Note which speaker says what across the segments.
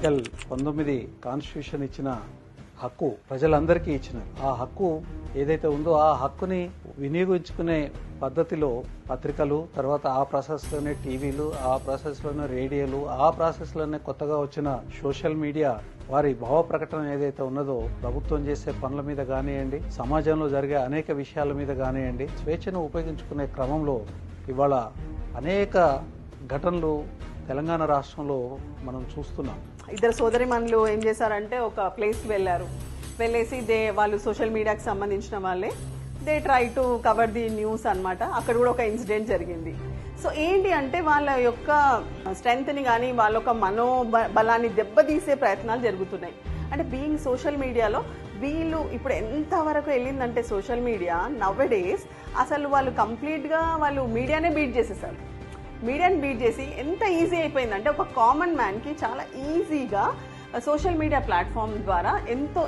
Speaker 1: Article 19 constitution ఇచ్చిన హక్కు ప్రజలందరికీ ఇచ్చినారు. ఆ హక్కు ఏదైతే ఉందో ఆ హక్కుని వినియోగించుకునే పద్ధతిలో పత్రికలు, తర్వాత ఆ ప్రాసెస్లోనే టీవీలు, ఆ ప్రాసెస్లోనే రేడియోలు, ఆ ప్రాసెస్లోనే కొత్తగా వచ్చిన సోషల్ మీడియా వారి భావ ప్రకటన ఏదైతే ఉన్నదో ప్రభుత్వం చేసే పనుల మీద కానివ్వండి, సమాజంలో జరిగే అనేక విషయాల మీద కానివ్వండి, స్వేచ్ఛను ఉపయోగించుకునే క్రమంలో ఇవాళ అనేక ఘటనలు తెలంగాణ రాష్ట్రంలో మనం చూస్తున్నాం.
Speaker 2: ఇద్దరు సోదరిమణులు ఏం చేశారంటే ఒక ప్లేస్కి వెళ్ళేసి వాళ్ళు సోషల్ మీడియాకి సంబంధించిన వాళ్ళే try to cover the news అన్నమాట. అక్కడ కూడా ఒక ఇన్సిడెంట్ జరిగింది. సో ఏంటి అంటే వాళ్ళ యొక్క స్ట్రెంగ్త్ని కానీ వాళ్ళ యొక్క మనోబలాన్ని దెబ్బతీసే ప్రయత్నాలు జరుగుతున్నాయి. అంటే బీయింగ్ సోషల్ మీడియాలో వీళ్ళు ఇప్పుడు ఎంతవరకు వెళ్ళిందంటే సోషల్ మీడియా నవ్ డేస్ అసలు వాళ్ళు కంప్లీట్గా వాళ్ళు మీడియానే బీట్ చేసేసారు. మీడియాని బీట్ చేసి ఎంత ఈజీ అయిపోయిందంటే ఒక కామన్ మ్యాన్కి చాలా ఈజీగా సోషల్ మీడియా ప్లాట్ఫామ్ ద్వారా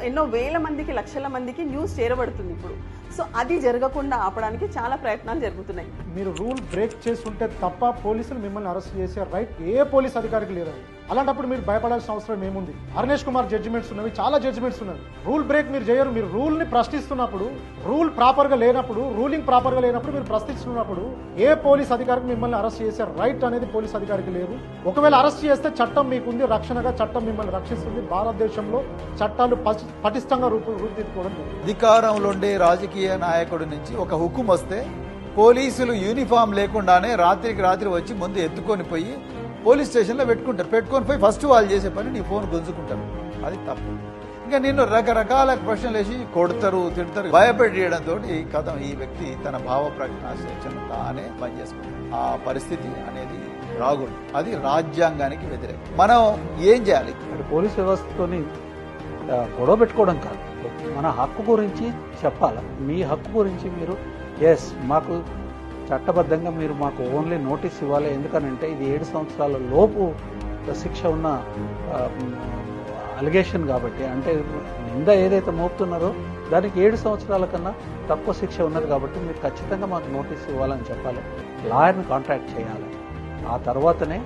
Speaker 2: ఎన్నో వేల మందికి, లక్షల మందికి న్యూస్ చేరబడుతుంది ఇప్పుడు. సో అది జరగకుండా ఆపడానికి చాలా ప్రయత్నాలు జరుగుతున్నాయి.
Speaker 3: మీరు రూల్ బ్రేక్ చేస్తుంటే తప్ప పోలీసులు మిమ్మల్ని అరెస్ట్ చేసే రైట్ ఏ పోలీస్ అధికారికి లేదు. అలాంటప్పుడు మీరు భయపడాల్సిన అవసరం ఏముంది? హర్నేష్ కుమార్ జడ్జిమెంట్స్ ఉన్నవి, చాలా జడ్జిమెంట్స్ ఉన్నవి. రూల్ బ్రేక్ మీరు చేయరు. మీరు రూల్ ని ప్రశ్నిస్తున్నప్పుడు, రూల్ ప్రాపర్ గా లేనప్పుడు, రూలింగ్ ప్రాపర్ గా లేనప్పుడు మీరు ప్రశ్నిస్తున్నప్పుడు ఏ పోలీస్ అధికారికి మిమ్మల్ని అరెస్ట్ చేసే రైట్ అనేది పోలీస్ అధికారికి లేదు. ఒకవేళ అరెస్ట్ చేస్తే చట్టం మీకుంది, రక్షణగా చట్టం మిమ్మల్ని రక్షిస్తుంది. భారతదేశంలో చట్టాలు పటిష్టంగా రూపుదిద్దుకోవడం.
Speaker 4: అధికారంలో ఉండే రాజకీయ నాయకుడి నుంచి ఒక హుకుం వస్తే పోలీసులు యూనిఫామ్ లేకుండానే రాత్రికి రాత్రి వచ్చి ముందు ఎత్తుకొని పోయి పోలీస్ స్టేషన్లో పెట్టుకొని పోయి ఫస్ట్ వాళ్ళు చేసే పని నీ ఫోన్ గుంజుకుంటారు. అది తప్పు. ఇంకా నిన్ను రకరకాల ప్రశ్నలు వేసి కొడతారు, తిడతారు, భయపెట్టడంతో ఈ వ్యక్తి తన భావ ప్రకటన స్వేచ్ఛను తానే పనిచేసుకుంటాడు. ఆ పరిస్థితి అనేది రాకూడదు. అది రాజ్యాంగానికి వ్యతిరేకం. మనం ఏం చేయాలి?
Speaker 1: పోలీస్ వ్యవస్థతోని గొడవ పెట్టుకోవడం కాదు, మన హక్కు గురించి చెప్పాలి. మీ హక్కు గురించి మీరు మాకు చట్టబద్ధంగా మీరు మాకు ఓన్లీ నోటీస్ ఇవ్వాలి. ఎందుకనంటే ఇది 7 సంవత్సరాల లోపు శిక్ష ఉన్న అలిగేషన్ కాబట్టి, అంటే నింద ఏదైతే మోపుతున్నారో దానికి 7 సంవత్సరాల కన్నా తక్కువ శిక్ష ఉన్నది కాబట్టి మీరు ఖచ్చితంగా మాకు నోటీస్ ఇవ్వాలని చెప్పాలి. లాయర్ని కాంటాక్ట్ చేయాలి. ఆ తర్వాతనే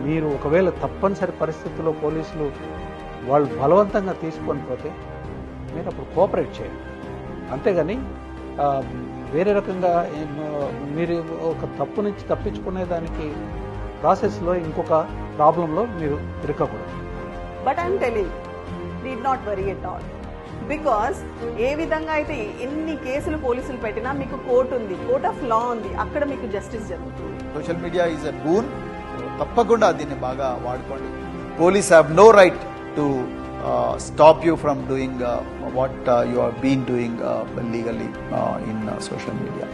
Speaker 1: మీరు ఒకవేళ తప్పనిసరి పరిస్థితుల్లో పోలీసులు వాళ్ళు బలవంతంగా తీసుకొని పోతే మీరు అప్పుడు కోఆపరేట్ చేయండి. అంతేగాని వేరే రకంగా మీరు ఒక తప్పు నుంచి తప్పించుకునే దానికి ప్రాసెస్లో ఇంకొక ప్రాబ్లంలో మీరు ఇరుక్కకూడదు.
Speaker 2: But I'm telling, need not worry at all. Because ఏ విధంగా అయితే ఎన్ని కేసులు పోలీసులు పెట్టినా మీకు కోర్టు ఉంది, కోర్ట్ ఆఫ్ లా ఉంది, అక్కడ మీకు జస్టిస్ జరుగుతుంది.
Speaker 4: Social media is a boon. తప్పకుండా దీన్ని బాగా వాడుకోండి. Police have no right to stop you from doing what you have been doing legally in social media.